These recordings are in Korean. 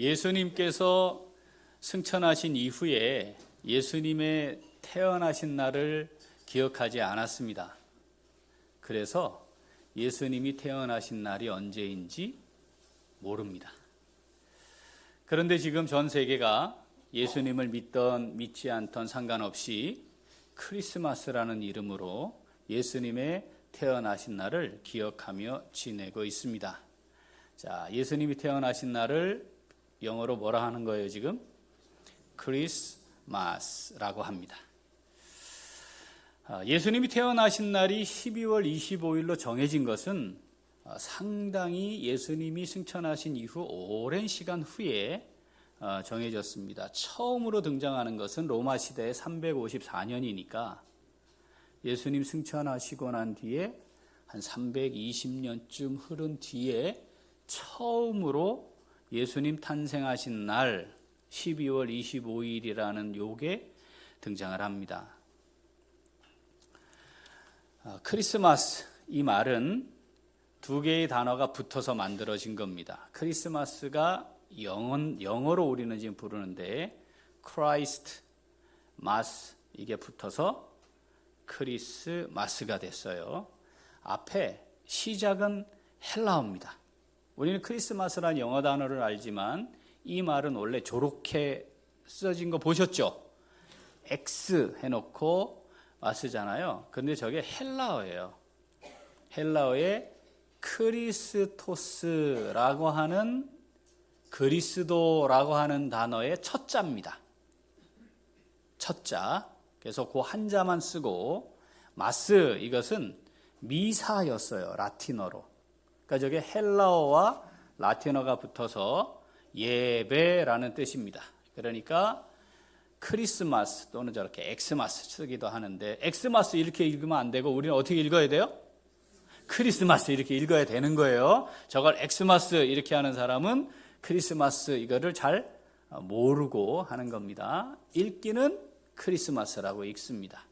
예수님께서 승천하신 이후에 예수님의 태어나신 날을 기억하지 않았습니다. 그래서 예수님이 태어나신 날이 언제인지 모릅니다. 그런데 지금 전 세계가 예수님을 믿던 믿지 않던 상관없이 크리스마스라는 이름으로 예수님의 태어나신 날을 기억하며 지내고 있습니다. 자, 예수님이 태어나신 날을 영어로 뭐라 하는 거예요, 지금? 크리스마스라고 합니다. 예수님이 태어나신 날이 12월 25일로 정해진 것은 상당히 예수님이 승천하신 이후 오랜 시간 후에 정해졌습니다. 처음으로 등장하는 것은 로마 시대의 354년이니까 예수님 승천하시고 난 뒤에 한 320년쯤 흐른 뒤에 처음으로 예수님 탄생하신 날 12월 25일이라는 요게 등장을 합니다. 크리스마스, 이 말은 두 개의 단어가 붙어서 만들어진 겁니다. 크리스마스가 영어로 우리는 지금 부르는데 크라이스트, 마스, 이게 붙어서 크리스마스가 됐어요. 앞에 시작은 헬라어입니다. 우리는 크리스마스라는 영어 단어를 알지만 이 말은 원래 저렇게 써진 거 보셨죠? X 해놓고 마스잖아요. 근데 저게 헬라어예요. 헬라어의 크리스토스라고 하는 그리스도라고 하는 단어의 첫 자입니다. 첫 자. 그래서 그 한자만 쓰고 마스, 이것은 미사였어요. 라틴어로. 그러니까 저게 헬라어와 라틴어가 붙어서 예배라는 뜻입니다. 그러니까 크리스마스 또는 저렇게 엑스마스 쓰기도 하는데, 엑스마스 이렇게 읽으면 안 되고 우리는 어떻게 읽어야 돼요? 크리스마스 이렇게 읽어야 되는 거예요. 저걸 엑스마스 이렇게 하는 사람은 크리스마스 이거를 잘 모르고 하는 겁니다. 읽기는 크리스마스라고 읽습니다.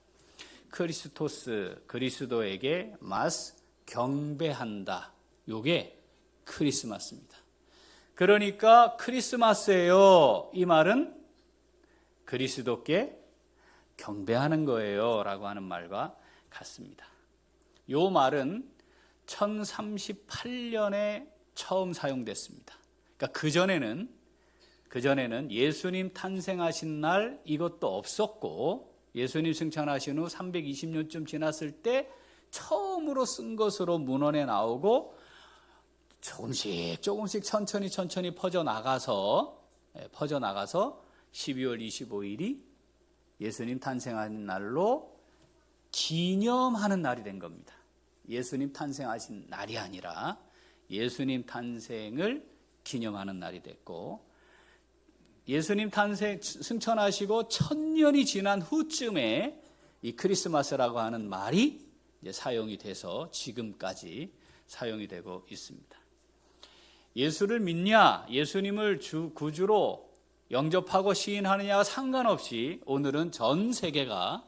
크리스토스, 그리스도에게 마스, 경배한다. 요게 크리스마스입니다. 그러니까 크리스마스예요. 이 말은 그리스도께 경배하는 거예요 라고 하는 말과 같습니다. 요 말은 1038년에 처음 사용됐습니다. 그러니까 그전에는 예수님 탄생하신 날 이것도 없었고, 예수님 승천하신 후 320년쯤 지났을 때 처음으로 쓴 것으로 문헌에 나오고, 조금씩 천천히 퍼져나가서 12월 25일이 예수님 탄생하신 날로 기념하는 날이 된 겁니다. 예수님 탄생하신 날이 아니라 예수님 탄생을 기념하는 날이 됐고, 예수님 탄생 승천하시고 1000년이 지난 후쯤에 이 크리스마스라고 하는 말이 이제 사용이 돼서 지금까지 사용이 되고 있습니다. 예수를 믿냐, 예수님을 구주로 영접하고 시인하느냐와 상관없이 오늘은 전 세계가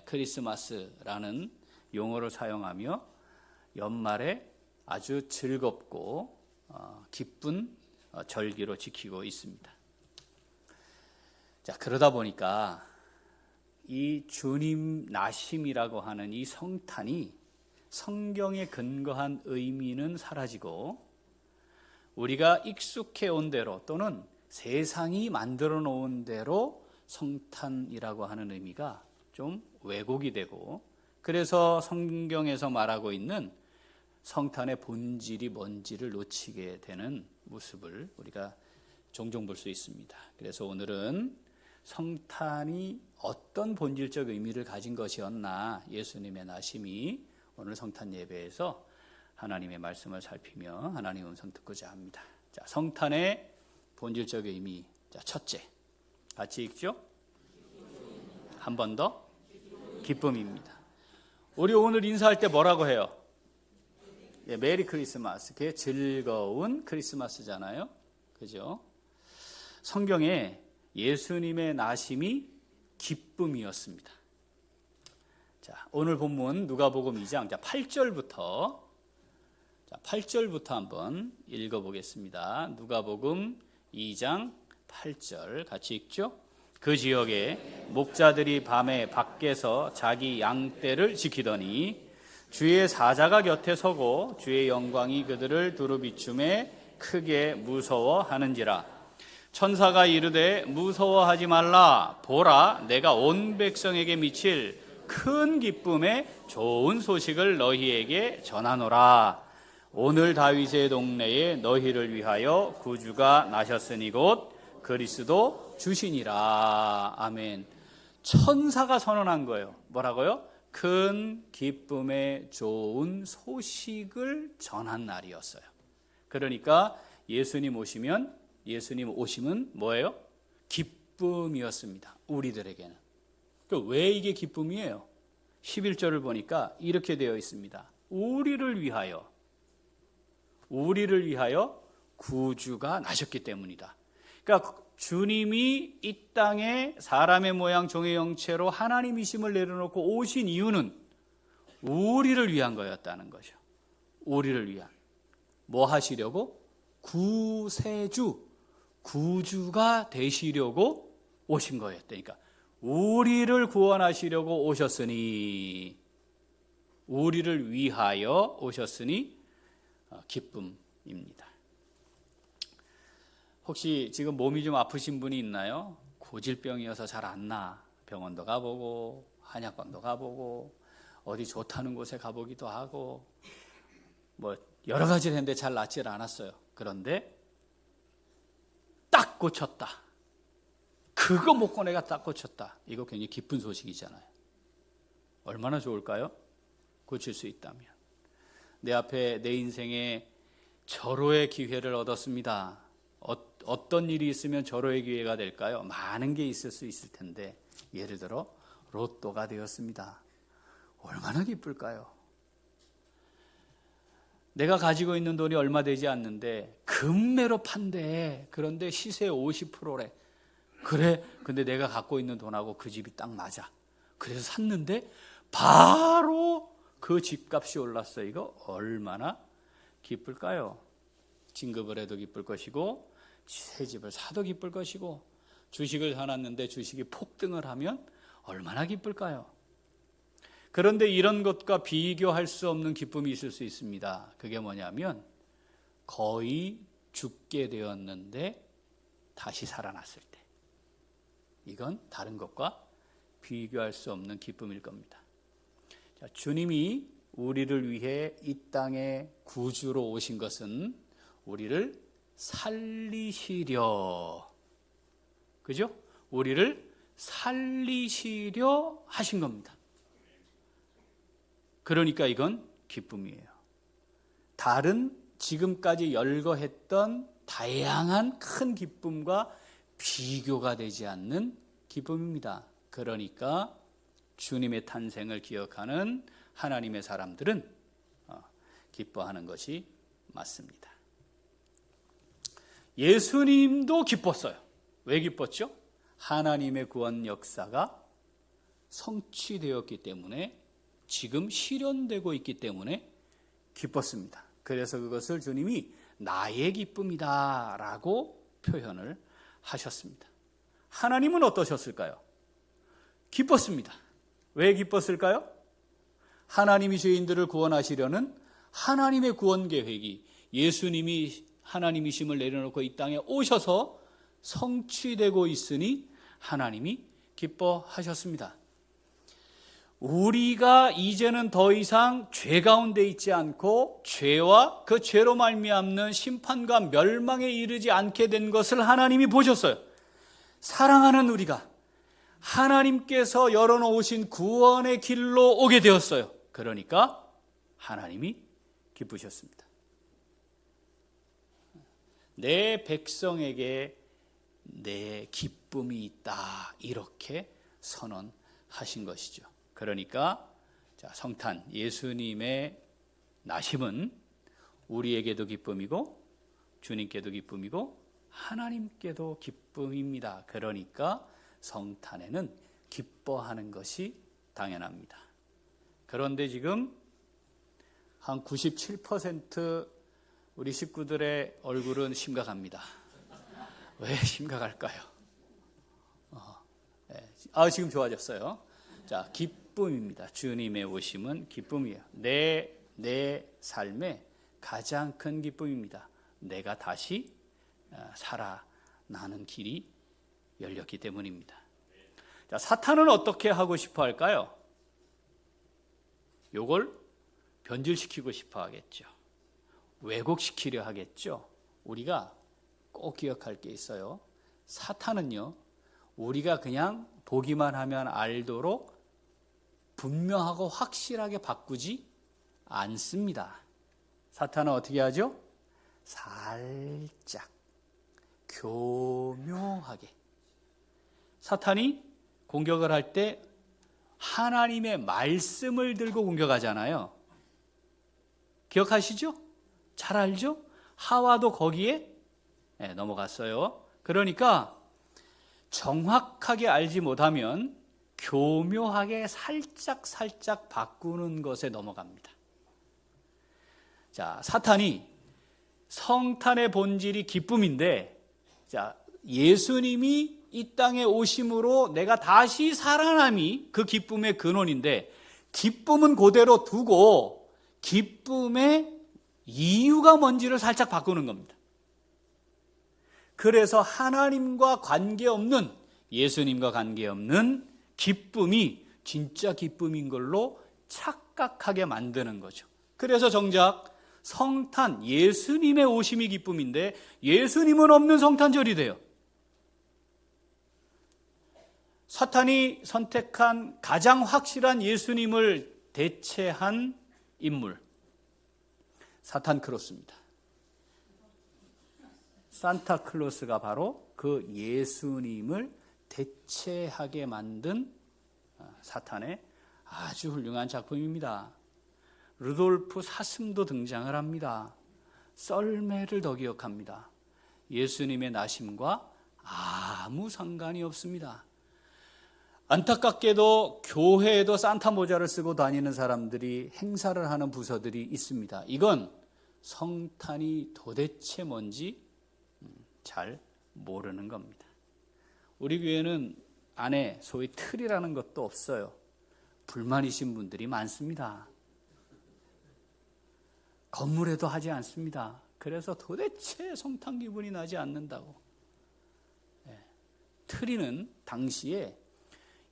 크리스마스라는 용어를 사용하며 연말에 아주 즐겁고 기쁜 절기로 지키고 있습니다. 자, 그러다 보니까 이 주님 나심이라고 하는 이 성탄이 성경에 근거한 의미는 사라지고 우리가 익숙해 온 대로 또는 세상이 만들어 놓은 대로 성탄이라고 하는 의미가 좀 왜곡이 되고, 그래서 성경에서 말하고 있는 성탄의 본질이 뭔지를 놓치게 되는 모습을 우리가 종종 볼 수 있습니다. 그래서 오늘은 성탄이 어떤 본질적 의미를 가진 것이었나, 예수님의 나심이, 오늘 성탄 예배에서 하나님의 말씀을 살피며 하나님 음성 듣고자 합니다. 자, 성탄의 본질적 의미. 자, 첫째. 같이 읽죠? 한 번 더. 기쁨입니다. 우리 오늘 인사할 때 뭐라고 해요? 메리 크리스마스. 그게 즐거운 크리스마스잖아요. 그죠? 성경에 예수님의 나심이 기쁨이었습니다. 자, 오늘 본문 누가복음 2장 8절부터 한번 읽어보겠습니다. 누가복음 2장 8절 같이 읽죠. 그 지역에 목자들이 밤에 밖에서 자기 양떼를 지키더니 주의 사자가 곁에 서고 주의 영광이 그들을 두루 비춤에 크게 무서워하는지라. 천사가 이르되 무서워하지 말라. 보라, 내가 온 백성에게 미칠 큰 기쁨의 좋은 소식을 너희에게 전하노라. 오늘 다윗의 동네에 너희를 위하여 구주가 나셨으니 곧 그리스도 주시니라. 아멘. 천사가 선언한 거예요. 뭐라고요? 큰 기쁨의 좋은 소식을 전한 날이었어요. 그러니까 예수님 오심은 뭐예요? 기쁨이었습니다. 우리들에게는. 왜 이게 기쁨이에요? 11절을 보니까 이렇게 되어 있습니다. 우리를 위하여 구주가 나셨기 때문이다. 그러니까 주님이 이 땅에 사람의 모양 종의 형체로 하나님이심을 내려놓고 오신 이유는 우리를 위한 거였다는 거죠. 우리를 위한. 뭐 하시려고? 구주가 되시려고 오신 거였다니까. 우리를 구원하시려고 오셨으니, 우리를 위하여 오셨으니 기쁨입니다. 혹시 지금 몸이 좀 아프신 분이 있나요? 고질병이어서 잘 안 나. 병원도 가보고 한약방도 가보고 어디 좋다는 곳에 가보기도 하고 뭐 여러 가지를 했는데 잘 낫질 않았어요. 그런데 딱 고쳤다. 그거 먹고 내가 딱 고쳤다. 이거 굉장히 기쁜 소식이잖아요. 얼마나 좋을까요? 고칠 수 있다면. 내 앞에 내 인생에 절호의 기회를 얻었습니다. 어떤 일이 있으면 절호의 기회가 될까요? 많은 게 있을 수 있을 텐데 예를 들어 로또가 되었습니다. 얼마나 기쁠까요? 내가 가지고 있는 돈이 얼마 되지 않는데 금매로 판대. 그런데 시세 50%래. 그래, 근데 내가 갖고 있는 돈하고 그 집이 딱 맞아. 그래서 샀는데 바로 그 집값이 올랐어. 이거 얼마나 기쁠까요? 진급을 해도 기쁠 것이고 새 집을 사도 기쁠 것이고 주식을 사놨는데 주식이 폭등을 하면 얼마나 기쁠까요? 그런데 이런 것과 비교할 수 없는 기쁨이 있을 수 있습니다. 그게 뭐냐면 거의 죽게 되었는데 다시 살아났을 때. 이건 다른 것과 비교할 수 없는 기쁨일 겁니다. 자, 주님이 우리를 위해 이 땅에 구주로 오신 것은 우리를 살리시려, 그죠? 우리를 살리시려 하신 겁니다. 그러니까 이건 기쁨이에요. 다른 지금까지 열거했던 다양한 큰 기쁨과 비교가 되지 않는 기쁨입니다. 그러니까 주님의 탄생을 기억하는 하나님의 사람들은 기뻐하는 것이 맞습니다. 예수님도 기뻤어요. 왜 기뻤죠? 하나님의 구원 역사가 성취되었기 때문에, 지금 실현되고 있기 때문에 기뻤습니다. 그래서 그것을 주님이 나의 기쁨이다 라고 표현을 하셨습니다. 하나님은 어떠셨을까요? 기뻤습니다. 왜 기뻤을까요? 하나님이 죄인들을 구원하시려는 하나님의 구원 계획이 예수님이 하나님이심을 내려놓고 이 땅에 오셔서 성취되고 있으니 하나님이 기뻐하셨습니다. 우리가 이제는 더 이상 죄 가운데 있지 않고 죄와 그 죄로 말미암는 심판과 멸망에 이르지 않게 된 것을 하나님이 보셨어요. 사랑하는 우리가 하나님께서 열어놓으신 구원의 길로 오게 되었어요. 그러니까 하나님이 기쁘셨습니다. 내 백성에게 내 기쁨이 있다, 이렇게 선언하신 것이죠. 그러니까 성탄, 예수님의 나심은 우리에게도 기쁨이고 주님께도 기쁨이고 하나님께도 기쁨입니다. 그러니까 성탄에는 기뻐하는 것이 당연합니다. 그런데 지금 한 97% 우리 식구들의 얼굴은 심각합니다. 왜 심각할까요? 지금 좋아졌어요. 자, 기쁨입니다. 주님의 오심은 기쁨이에요. 내 삶의 가장 큰 기쁨입니다. 내가 다시 살아나는 길이 열렸기 때문입니다. 자, 사탄은 어떻게 하고 싶어 할까요? 요걸 변질시키고 싶어 하겠죠. 왜곡시키려 하겠죠. 우리가 꼭 기억할 게 있어요. 사탄은요, 우리가 그냥 보기만 하면 알도록 분명하고 확실하게 바꾸지 않습니다. 사탄은 어떻게 하죠? 살짝 교묘하게. 사탄이 공격을 할 때 하나님의 말씀을 들고 공격하잖아요. 기억하시죠? 잘 알죠? 하와도 거기에 넘어갔어요. 그러니까 정확하게 알지 못하면 교묘하게 살짝 바꾸는 것에 넘어갑니다. 자, 사탄이 성탄의 본질이 기쁨인데, 자, 예수님이 이 땅에 오심으로 내가 다시 살아남이 그 기쁨의 근원인데, 기쁨은 그대로 두고 기쁨의 이유가 뭔지를 살짝 바꾸는 겁니다. 그래서 하나님과 관계없는, 예수님과 관계없는 기쁨이 진짜 기쁨인 걸로 착각하게 만드는 거죠. 그래서 정작 성탄, 예수님의 오심이 기쁨인데 예수님은 없는 성탄절이 돼요. 사탄이 선택한 가장 확실한 예수님을 대체한 인물, 사탄크로스입니다. 산타클로스가 바로 그 예수님을 대체하게 만든 사탄의 아주 훌륭한 작품입니다. 루돌프 사슴도 등장을 합니다. 썰매를 더 기억합니다. 예수님의 나심과 아무 상관이 없습니다. 안타깝게도 교회에도 산타 모자를 쓰고 다니는 사람들이, 행사를 하는 부서들이 있습니다. 이건 성탄이 도대체 뭔지 잘 모르는 겁니다. 우리 교회는 안에 소위 틀이라는 것도 없어요. 불만이신 분들이 많습니다. 건물에도 하지 않습니다. 그래서 도대체 성탄 기분이 나지 않는다고. 틀이는 당시에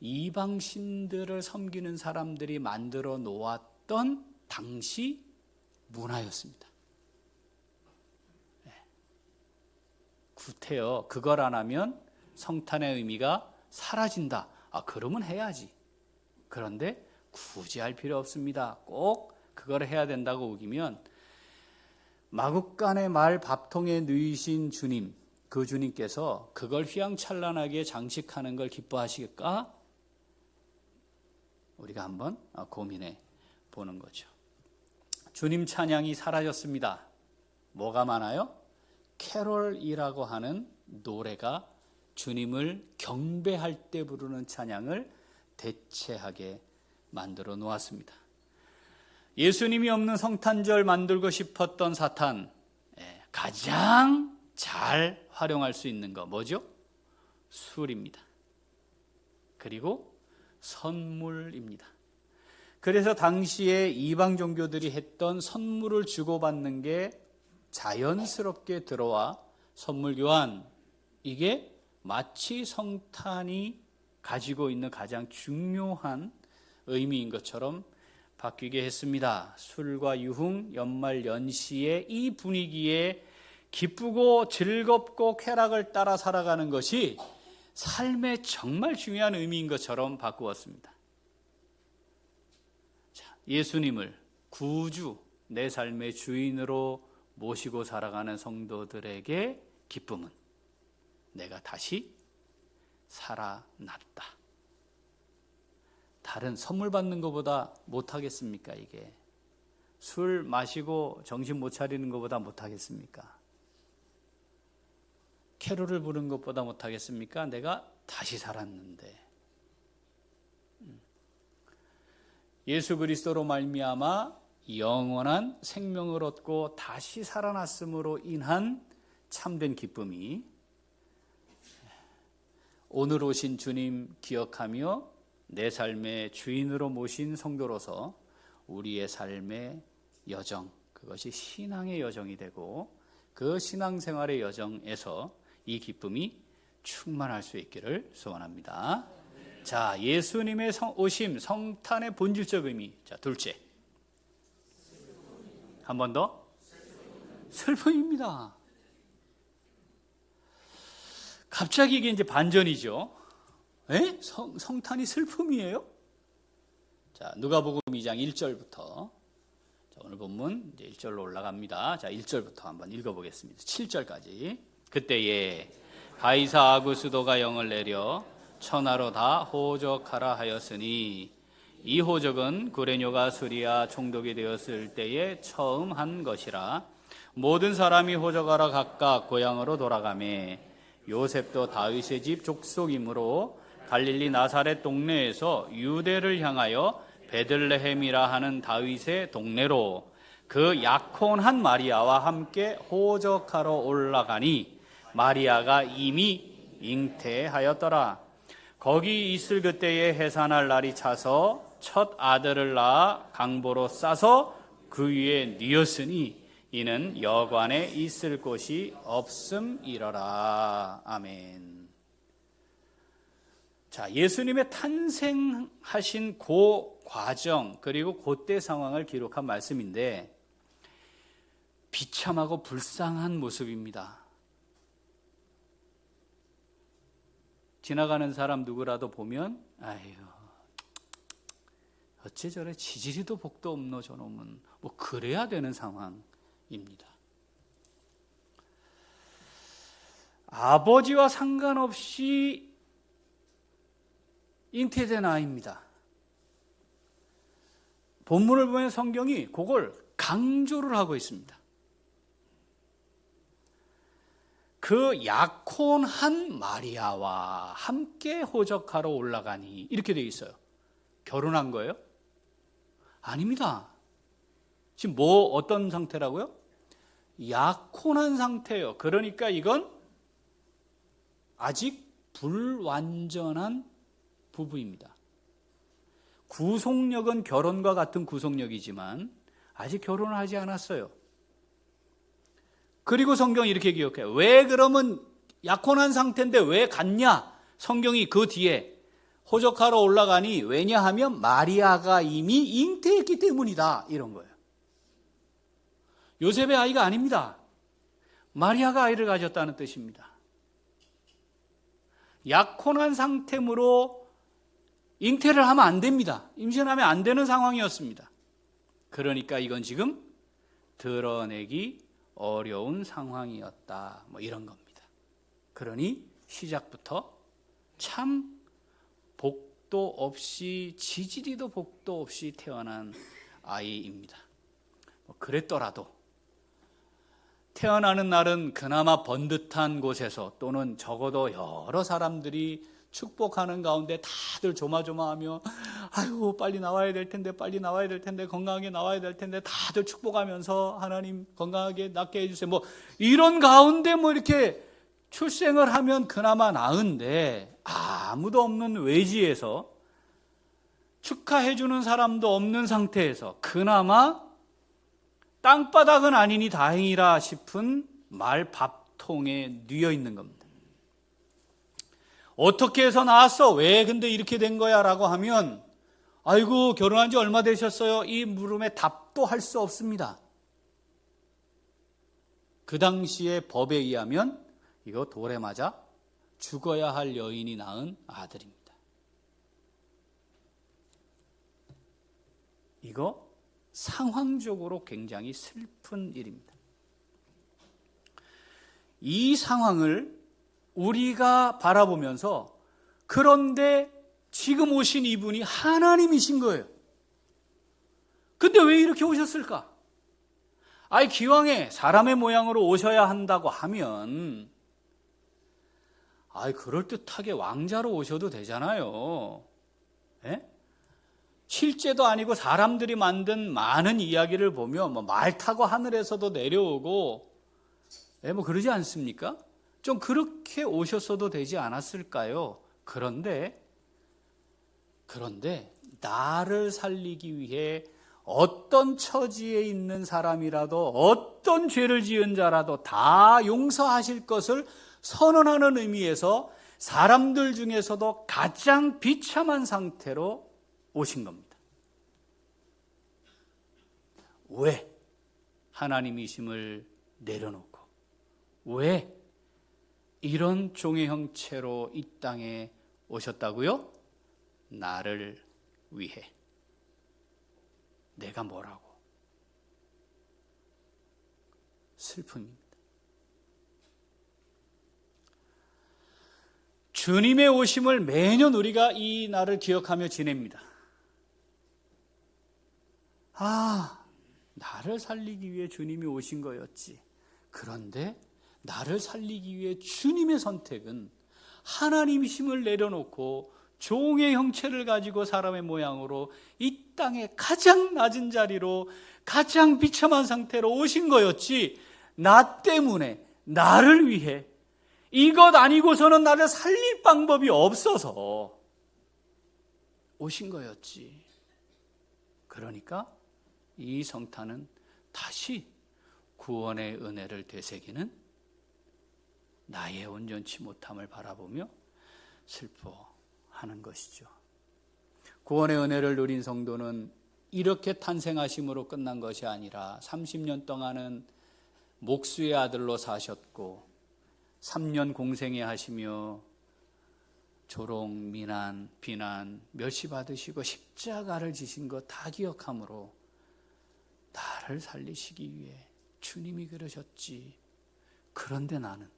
이방신들을 섬기는 사람들이 만들어 놓았던 당시 문화였습니다. 구태여, 그걸 안 하면 성탄의 의미가 사라진다. 그러면 해야지. 그런데 굳이 할 필요 없습니다. 꼭 그걸 해야 된다고 우기면 마국간의 말 밥통에 누이신 주님, 그 주님께서 그걸 휘황찬란하게 장식하는 걸 기뻐하실까? 우리가 한번 고민해 보는 거죠. 주님 찬양이 사라졌습니다. 뭐가 많아요? 캐롤이라고 하는 노래가 주님을 경배할 때 부르는 찬양을 대체하게 만들어 놓았습니다. 예수님이 없는 성탄절 만들고 싶었던 사탄, 가장 잘 활용할 수 있는 거 뭐죠? 술입니다. 그리고 선물입니다. 그래서 당시에 이방 종교들이 했던 선물을 주고받는 게 자연스럽게 들어와 선물 교환, 이게 마치 성탄이 가지고 있는 가장 중요한 의미인 것처럼 바뀌게 했습니다. 술과 유흥, 연말 연시의 이 분위기에 기쁘고 즐겁고 쾌락을 따라 살아가는 것이 삶의 정말 중요한 의미인 것처럼 바꾸었습니다. 예수님을 구주, 내 삶의 주인으로 모시고 살아가는 성도들에게 기쁨은 내가 다시 살아났다. 다른 선물 받는 것보다 못하겠습니까? 이게 술 마시고 정신 못 차리는 것보다 못하겠습니까? 캐롤을 부르는 것보다 못하겠습니까? 내가 다시 살았는데. 예수 그리스도로 말미암아 영원한 생명을 얻고 다시 살아났음으로 인한 참된 기쁨이 오늘 오신 주님 기억하며 내 삶의 주인으로 모신 성도로서 우리의 삶의 여정, 그것이 신앙의 여정이 되고 그 신앙생활의 여정에서 이 기쁨이 충만할 수 있기를 소원합니다. 자, 예수님의 오심, 성탄의 본질적 의미. 자, 둘째. 한 번 더. 슬픔입니다. 갑자기 이게 이제 반전이죠. 에? 성탄이 슬픔이에요? 자, 누가복음 2장 1절부터. 자, 오늘 본문 이제 1절로 올라갑니다. 자, 1절부터 한번 읽어보겠습니다. 7절까지. 그때에 가이사 아구스도가 영을 내려 천하로 다 호적하라 하였으니 이 호적은 구레뇨가 수리아 총독이 되었을 때에 처음 한 것이라. 모든 사람이 호적하러 각각 고향으로 돌아가매 요셉도 다윗의 집 족속이므로 갈릴리 나사렛 동네에서 유대를 향하여 베들레헴이라 하는 다윗의 동네로 그 약혼한 마리아와 함께 호적하러 올라가니 마리아가 이미 잉태하였더라. 거기 있을 그때에 해산할 날이 차서 첫 아들을 낳아 강보로 싸서 그 위에 뉘었으니 이는 여관에 있을 곳이 없음이러라. 아멘. 자, 예수님의 탄생하신 그 과정 그리고 그때 상황을 기록한 말씀인데 비참하고 불쌍한 모습입니다. 지나가는 사람 누구라도 보면 아유, 어째 저래 지지리도 복도 없노 저놈은, 뭐 그래야 되는 상황입니다. 아버지와 상관없이 잉태된 아이입니다. 본문을 보면 성경이 그걸 강조를 하고 있습니다. 그 약혼한 마리아와 함께 호적하러 올라가니 이렇게 되어 있어요. 결혼한 거예요? 아닙니다. 지금 어떤 상태라고요? 약혼한 상태예요. 그러니까 이건 아직 불완전한 부부입니다. 구속력은 결혼과 같은 구속력이지만 아직 결혼을 하지 않았어요. 그리고 성경이 이렇게 기록해요. 왜 그러면 약혼한 상태인데 왜 갔냐? 성경이 그 뒤에 호적하러 올라가니 왜냐하면 마리아가 이미 잉태했기 때문이다. 이런 거예요. 요셉의 아이가 아닙니다. 마리아가 아이를 가졌다는 뜻입니다. 약혼한 상태므로 잉태를 하면 안 됩니다. 임신하면 안 되는 상황이었습니다. 그러니까 이건 지금 드러내기 어려운 상황이었다. 뭐 이런 겁니다. 그러니 시작부터 참 복도 없이 지지리도 복도 없이 태어난 아이입니다. 그랬더라도 태어나는 날은 그나마 번듯한 곳에서 또는 적어도 여러 사람들이 축복하는 가운데 다들 조마조마하며 아유 빨리 나와야 될 텐데 빨리 나와야 될 텐데 건강하게 나와야 될 텐데 다들 축복하면서 하나님 건강하게 낫게 해주세요. 뭐 이런 가운데 뭐 이렇게 출생을 하면 그나마 나은데 아무도 없는 외지에서 축하해주는 사람도 없는 상태에서 그나마 땅바닥은 아니니 다행이라 싶은 말 밥통에 뉘어 있는 겁니다. 어떻게 해서 나왔어? 왜 근데 이렇게 된 거야? 라고 하면 아이고 결혼한 지 얼마 되셨어요? 이 물음에 답도 할 수 없습니다. 그 당시의 법에 의하면 이거 돌에 맞아 죽어야 할 여인이 낳은 아들입니다. 이거 상황적으로 굉장히 슬픈 일입니다. 이 상황을 우리가 바라보면서 그런데 지금 오신 이분이 하나님이신 거예요. 근데 왜 이렇게 오셨을까? 아이 기왕에 사람의 모양으로 오셔야 한다고 하면 아이 그럴듯하게 왕자로 오셔도 되잖아요. 예? 실제도 아니고 사람들이 만든 많은 이야기를 보면 뭐 말 타고 하늘에서도 내려오고 뭐 그러지 않습니까? 좀 그렇게 오셨어도 되지 않았을까요? 그런데 나를 살리기 위해 어떤 처지에 있는 사람이라도 어떤 죄를 지은 자라도 다 용서하실 것을 선언하는 의미에서 사람들 중에서도 가장 비참한 상태로 오신 겁니다. 왜 하나님이심을 내려놓고 왜 이런 종의 형체로 이 땅에 오셨다고요? 나를 위해. 내가 뭐라고? 슬픔입니다. 주님의 오심을 매년 우리가 이 날을 기억하며 지냅니다. 나를 살리기 위해 주님이 오신 거였지. 그런데 나를 살리기 위해 주님의 선택은 하나님이심을 내려놓고 종의 형체를 가지고 사람의 모양으로 이 땅의 가장 낮은 자리로 가장 비참한 상태로 오신 거였지, 나 때문에 나를 위해 이것 아니고서는 나를 살릴 방법이 없어서 오신 거였지. 그러니까 이 성탄은 다시 구원의 은혜를 되새기는 나의 온전치 못함을 바라보며 슬퍼하는 것이죠. 구원의 은혜를 누린 성도는 이렇게 탄생하심으로 끝난 것이 아니라 30년 동안은 목수의 아들로 사셨고 3년 공생애 하시며 조롱, 미난, 비난, 멸시받으시고 십자가를 지신 것 다 기억하므로 나를 살리시기 위해 주님이 그러셨지. 그런데 나는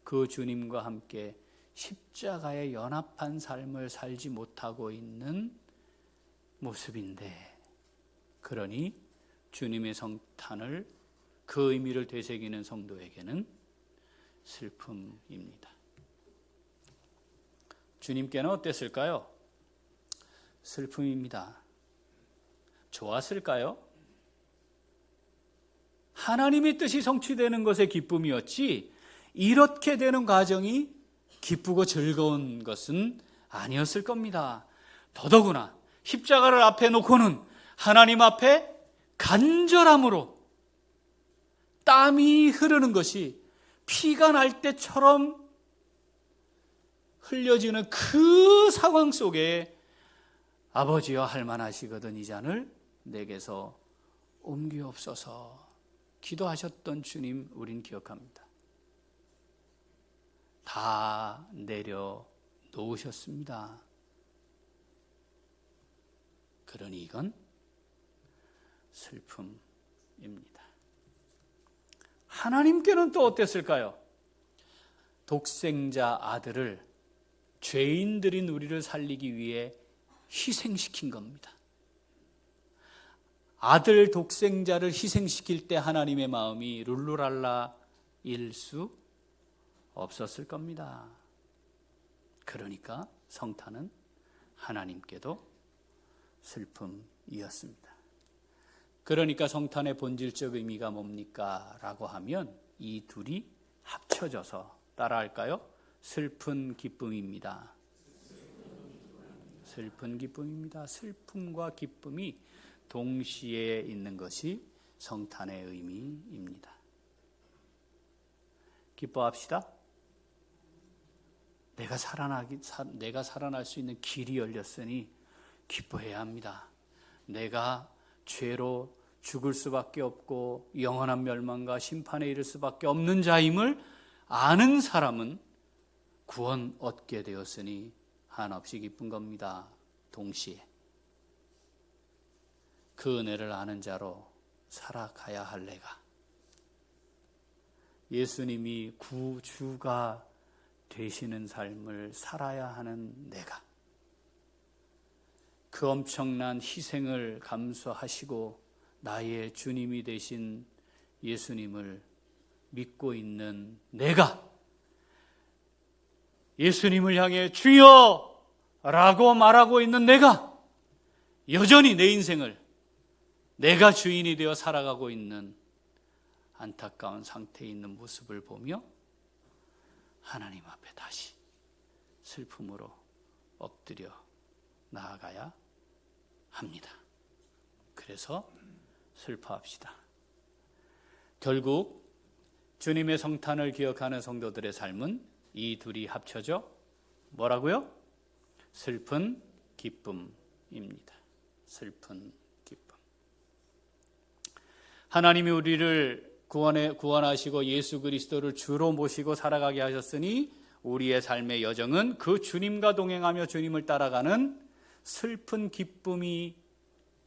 그 주님과 함께 십자가에 연합한 삶을 살지 못하고 있는 모습인데, 그러니 주님의 성탄을 그 의미를 되새기는 성도에게는 슬픔입니다. 주님께는 어땠을까요? 슬픔입니다. 좋았을까요? 하나님의 뜻이 성취되는 것에 기쁨이었지 이렇게 되는 과정이 기쁘고 즐거운 것은 아니었을 겁니다. 더더구나 십자가를 앞에 놓고는 하나님 앞에 간절함으로 땀이 흐르는 것이 피가 날 때처럼 흘려지는 그 상황 속에 아버지여 할만하시거든 이 잔을 내게서 옮기옵소서 기도하셨던 주님 우린 기억합니다. 다 내려놓으셨습니다. 그러니 이건 슬픔입니다. 하나님께는 또 어땠을까요? 독생자 아들을 죄인들인 우리를 살리기 위해 희생시킨 겁니다. 아들 독생자를 희생시킬 때 하나님의 마음이 룰루랄라일 수 없었을 겁니다. 그러니까 성탄은 하나님께도 슬픔이었습니다. 그러니까 성탄의 본질적 의미가 뭡니까? 라고 하면 이 둘이 합쳐져서 따라할까요? 슬픈 기쁨입니다. 슬픈 기쁨입니다. 슬픔과 기쁨이 동시에 있는 것이 성탄의 의미입니다. 기뻐합시다. 내가 살아날 수 있는 길이 열렸으니 기뻐해야 합니다. 내가 죄로 죽을 수밖에 없고 영원한 멸망과 심판에 이를 수밖에 없는 자임을 아는 사람은 구원 얻게 되었으니 한없이 기쁜 겁니다. 동시에 그 은혜를 아는 자로 살아가야 할 내가, 예수님이 구주가 되시는 삶을 살아야 하는 내가, 그 엄청난 희생을 감수하시고 나의 주님이 되신 예수님을 믿고 있는 내가, 예수님을 향해 주여 라고 말하고 있는 내가 여전히 내 인생을 내가 주인이 되어 살아가고 있는 안타까운 상태에 있는 모습을 보며 하나님 앞에 다시 슬픔으로 엎드려 나아가야 합니다. 그래서 슬퍼합시다. 결국 주님의 성탄을 기억하는 성도들의 삶은 이 둘이 합쳐져 뭐라고요? 슬픈 기쁨입니다. 슬픈 기쁨. 하나님이 우리를 구원하시고 예수 그리스도를 주로 모시고 살아가게 하셨으니 우리의 삶의 여정은 그 주님과 동행하며 주님을 따라가는 슬픈 기쁨이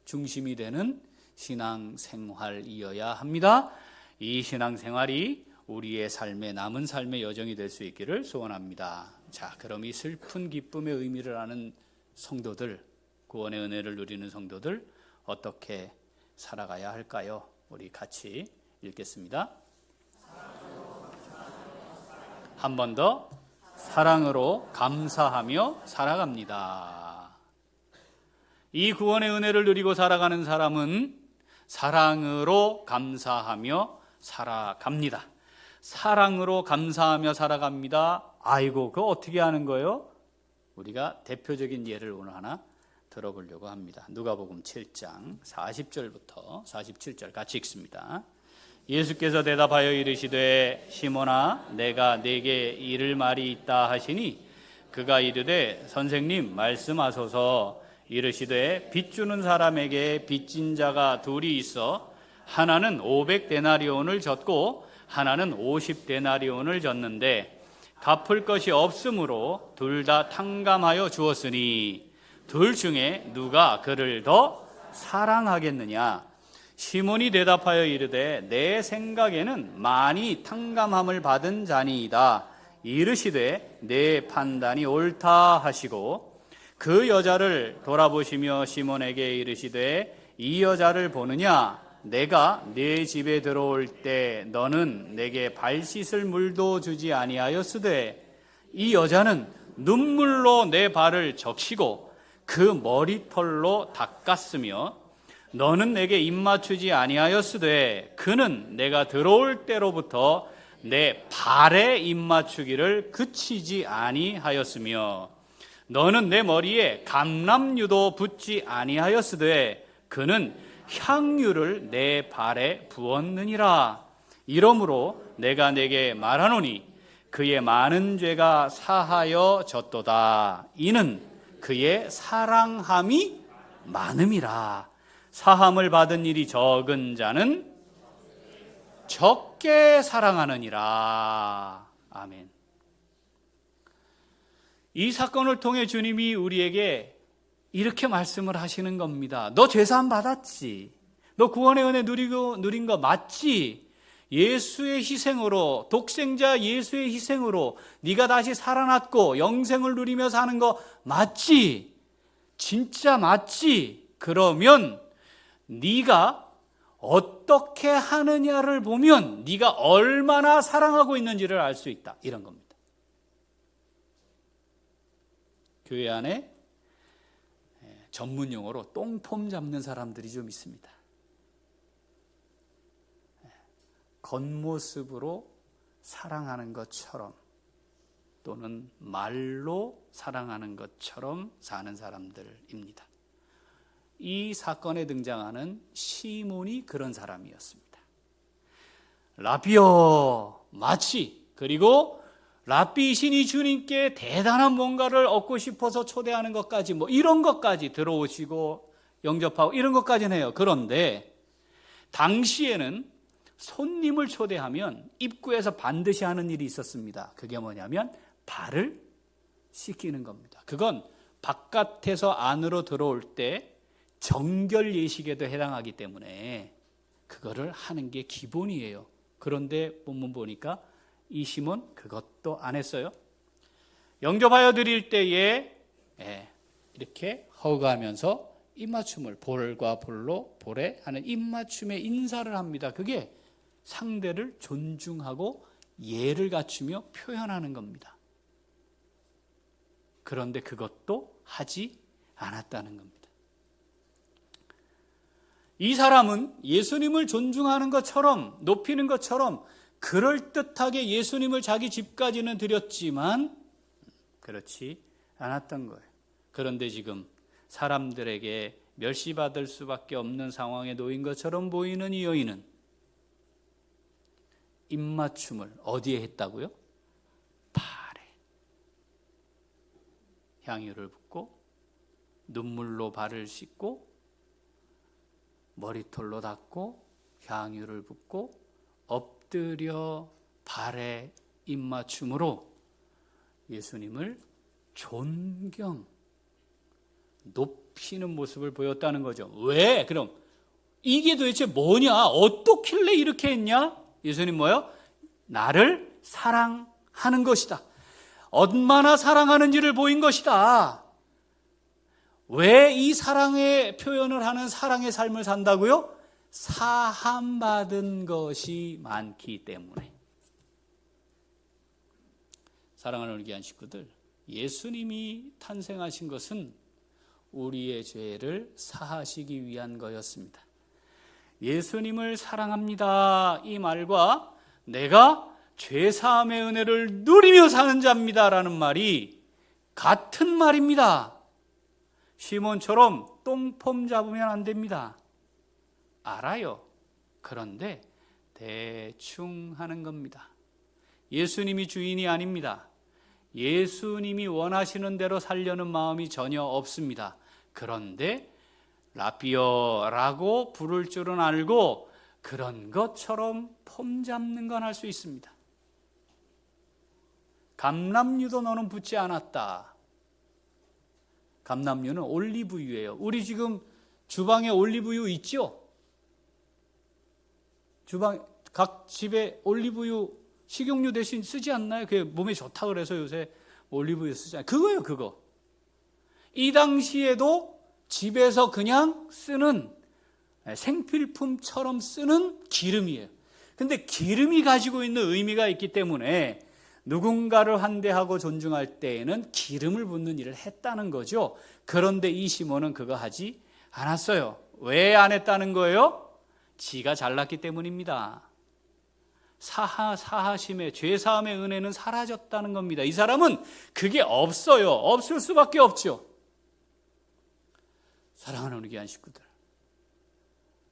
중심이 되는 신앙생활이어야 합니다. 이 신앙생활이 우리의 삶의 남은 삶의 여정이 될 수 있기를 소원합니다. 자, 그럼 이 슬픈 기쁨의 의미를 아는 성도들, 구원의 은혜를 누리는 성도들 어떻게 살아가야 할까요? 우리 같이 읽겠습니다. 한 번 더 사랑으로 감사하며 살아갑니다. 이 구원의 은혜를 누리고 살아가는 사람은 사랑으로 감사하며 살아갑니다. 사랑으로 감사하며 살아갑니다. 아이고, 그거 어떻게 하는 거예요? 우리가 대표적인 예를 오늘 하나 들어보려고 합니다. 누가복음 7장 40절부터 47절 같이 읽습니다. 예수께서 대답하여 이르시되 시몬아 내가 네게 이를 말이 있다 하시니 그가 이르되 선생님 말씀하소서. 이르시되 빚 주는 사람에게 빚진 자가 둘이 있어 하나는 500데나리온을 졌고 하나는 50데나리온을 졌는데 갚을 것이 없으므로 둘 다 탕감하여 주었으니 둘 중에 누가 그를 더 사랑하겠느냐? 시몬이 대답하여 이르되 내 생각에는 많이 탕감함을 받은 자니이다. 이르시되 내 판단이 옳다 하시고 그 여자를 돌아보시며 시몬에게 이르시되 이 여자를 보느냐? 내가 네 집에 들어올 때 너는 내게 발 씻을 물도 주지 아니하였으되 이 여자는 눈물로 내 발을 적시고 그 머리털로 닦았으며 너는 내게 입 맞추지 아니하였으되 그는 내가 들어올 때로부터 내 발에 입 맞추기를 그치지 아니하였으며 너는 내 머리에 감람유도 붓지 아니하였으되 그는 향유를 내 발에 부었느니라. 이러므로 내가 내게 말하노니 그의 많은 죄가 사하여 졌도다. 이는 그의 사랑함이 많음이라. 사함을 받은 일이 적은 자는 적게 사랑하느니라. 아멘. 이 사건을 통해 주님이 우리에게 이렇게 말씀을 하시는 겁니다. 너 죄사함 받았지? 너 구원의 은혜 누린 거 맞지? 예수의 희생으로, 독생자 예수의 희생으로 네가 다시 살아났고 영생을 누리며 사는 거 맞지? 진짜 맞지? 그러면 네가 어떻게 하느냐를 보면 네가 얼마나 사랑하고 있는지를 알 수 있다. 이런 겁니다. 교회 안에 전문 용어로 똥폼 잡는 사람들이 좀 있습니다. 겉모습으로 사랑하는 것처럼 또는 말로 사랑하는 것처럼 사는 사람들입니다. 이 사건에 등장하는 시몬이 그런 사람이었습니다. 라비어 마치 그리고 랍비이신 주님께 대단한 뭔가를 얻고 싶어서 초대하는 것까지 이런 것까지 들어오시고 영접하고 이런 것까지는 해요. 그런데 당시에는 손님을 초대하면 입구에서 반드시 하는 일이 있었습니다. 그게 뭐냐면 발을 씻기는 겁니다. 그건 바깥에서 안으로 들어올 때 정결 예식에도 해당하기 때문에 그거를 하는 게 기본이에요. 그런데 본문 보니까 이 시몬 그것도 안 했어요. 영접하여 드릴 때에 이렇게 허가하면서 입맞춤을 볼과 볼로 볼에 하는 입맞춤의 인사를 합니다. 그게 상대를 존중하고 예를 갖추며 표현하는 겁니다. 그런데 그것도 하지 않았다는 겁니다. 이 사람은 예수님을 존중하는 것처럼 높이는 것처럼 그럴듯하게 예수님을 자기 집까지는 드렸지만 그렇지 않았던 거예요. 그런데 지금 사람들에게 멸시받을 수밖에 없는 상황에 놓인 것처럼 보이는 이 여인은 입맞춤을 어디에 했다고요? 발에 향유를 붓고 눈물로 발을 씻고 머리털로 닦고 향유를 붓고 엎드려 발에 입맞춤으로 예수님을 존경, 높이는 모습을 보였다는 거죠. 왜? 그럼 이게 도대체 뭐냐? 어떻길래 이렇게 했냐? 예수님 뭐요? 나를 사랑하는 것이다. 얼마나 사랑하는지를 보인 것이다. 왜 이 사랑의 표현을 하는 사랑의 삶을 산다고요? 사함받은 것이 많기 때문에. 사랑하는 우리 귀한 식구들, 예수님이 탄생하신 것은 우리의 죄를 사하시기 위한 거였습니다. 예수님을 사랑합니다 이 말과 내가 죄사함의 은혜를 누리며 사는 자입니다 라는 말이 같은 말입니다. 시몬처럼 똥폼 잡으면 안 됩니다. 알아요. 그런데 대충 하는 겁니다. 예수님이 주인이 아닙니다. 예수님이 원하시는 대로 살려는 마음이 전혀 없습니다. 그런데 라비어라고 부를 줄은 알고 그런 것처럼 폼 잡는 건 할 수 있습니다. 감람유도 너는 붓지 않았다. 감람유는 올리브유예요. 우리 지금 주방에 올리브유 있죠? 주방 각 집에 올리브유 식용유 대신 쓰지 않나요? 그게 몸에 좋다 그래서 요새 올리브유 쓰잖아요. 그거예요, 그거. 이 당시에도 집에서 그냥 쓰는 생필품처럼 쓰는 기름이에요. 근데 기름이 가지고 있는 의미가 있기 때문에 누군가를 환대하고 존중할 때에는 기름을 붓는 일을 했다는 거죠. 그런데 이 시몬은 그거 하지 않았어요. 왜 안 했다는 거예요? 지가 잘났기 때문입니다. 사하심의 죄사함의 은혜는 사라졌다는 겁니다. 이 사람은 그게 없어요. 없을 수밖에 없죠. 사랑하는 우리 귀한 식구들,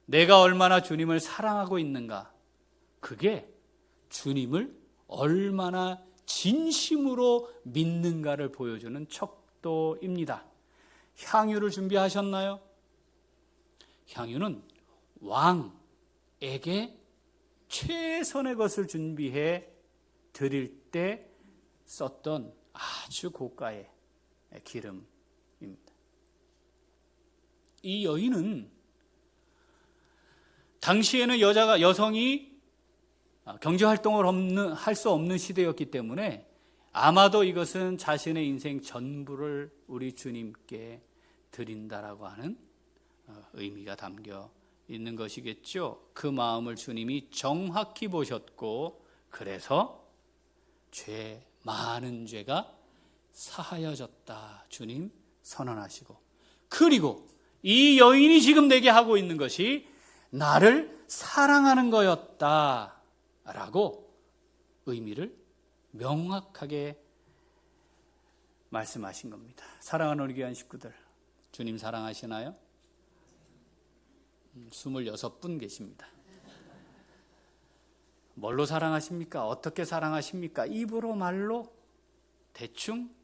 내가 얼마나 주님을 사랑하고 있는가, 그게 주님을 얼마나 진심으로 믿는가를 보여주는 척도입니다. 향유를 준비하셨나요? 향유는 왕에게 최선의 것을 준비해 드릴 때 썼던 아주 고가의 기름입니다. 이 여인은 당시에는 여성이 경제활동을 할 수 없는 시대였기 때문에 아마도 이것은 자신의 인생 전부를 우리 주님께 드린다라고 하는 의미가 담겨 있는 것이겠죠. 그 마음을 주님이 정확히 보셨고 그래서 많은 죄가 사하여졌다 주님 선언하시고, 그리고 이 여인이 지금 내게 하고 있는 것이 나를 사랑하는 거였다라고 의미를 명확하게 말씀하신 겁니다. 사랑하는 우리 귀한 식구들, 주님 사랑하시나요? 26분 계십니다. 뭘로 사랑하십니까? 어떻게 사랑하십니까? 입으로, 말로, 대충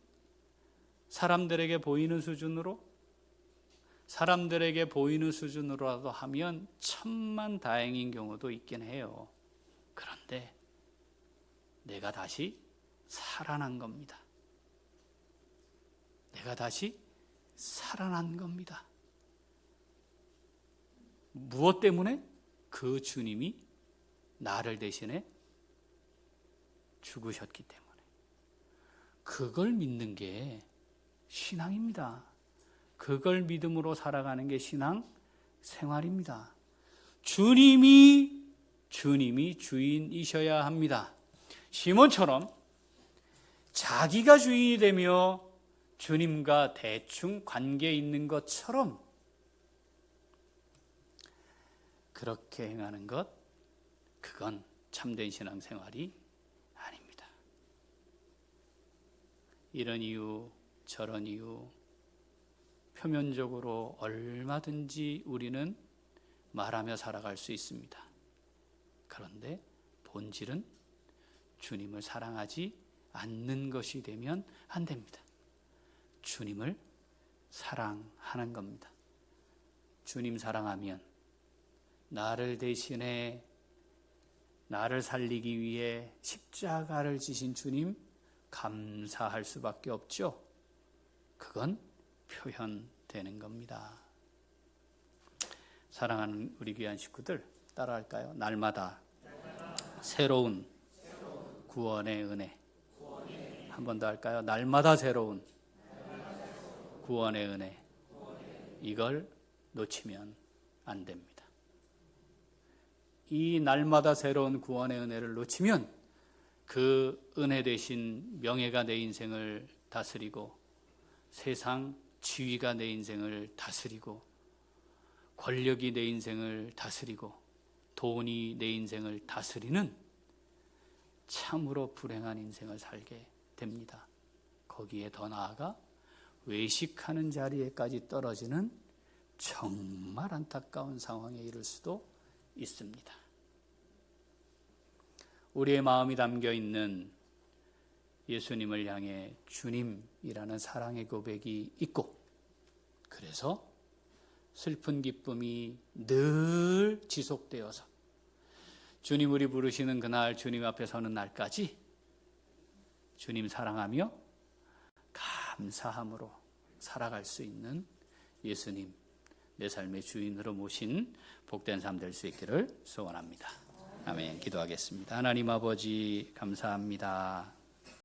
사람들에게 보이는 수준으로, 사람들에게 보이는 수준으로라도 하면 천만 다행인 경우도 있긴 해요. 그런데 내가 다시 살아난 겁니다. 내가 다시 살아난 겁니다. 무엇 때문에? 그 주님이 나를 대신해 죽으셨기 때문에. 그걸 믿는 게 신앙입니다. 그걸 믿음으로 살아가는 게 신앙 생활입니다. 주님이 주인이셔야 합니다. 시몬처럼 자기가 주인이 되며 주님과 대충 관계 있는 것처럼 그렇게 행하는 것, 그건 참된 신앙생활이 아닙니다. 이런 이유 저런 이유 표면적으로 얼마든지 우리는 말하며 살아갈 수 있습니다. 그런데 본질은 주님을 사랑하지 않는 것이 되면 안 됩니다. 주님을 사랑하는 겁니다. 주님 사랑하면 나를 대신해 나를 살리기 위해 십자가를 지신 주님 감사할 수밖에 없죠. 그건 표현되는 겁니다. 사랑하는 우리 귀한 식구들 따라할까요? 날마다 새로운 구원의 은혜. 한 번 더 할까요? 날마다 새로운 구원의 은혜. 이걸 놓치면 안 됩니다. 이 날마다 새로운 구원의 은혜를 놓치면 그 은혜 되신 명예가 내 인생을 다스리고 세상 지위가 내 인생을 다스리고 권력이 내 인생을 다스리고 돈이 내 인생을 다스리는 참으로 불행한 인생을 살게 됩니다. 거기에 더 나아가 외식하는 자리에까지 떨어지는 정말 안타까운 상황에 이를 수도 있습니다. 우리의 마음이 담겨 있는 예수님을 향해 주님이라는 사랑의 고백이 있고, 그래서 슬픈 기쁨이 늘 지속되어서 주님 우리 부르시는 그날 주님 앞에 서는 날까지 주님 사랑하며 감사함으로 살아갈 수 있는 예수님, 내 삶의 주인으로 모신 복된 삶 될 수 있기를 소원합니다. 아멘. 기도하겠습니다. 하나님 아버지 감사합니다.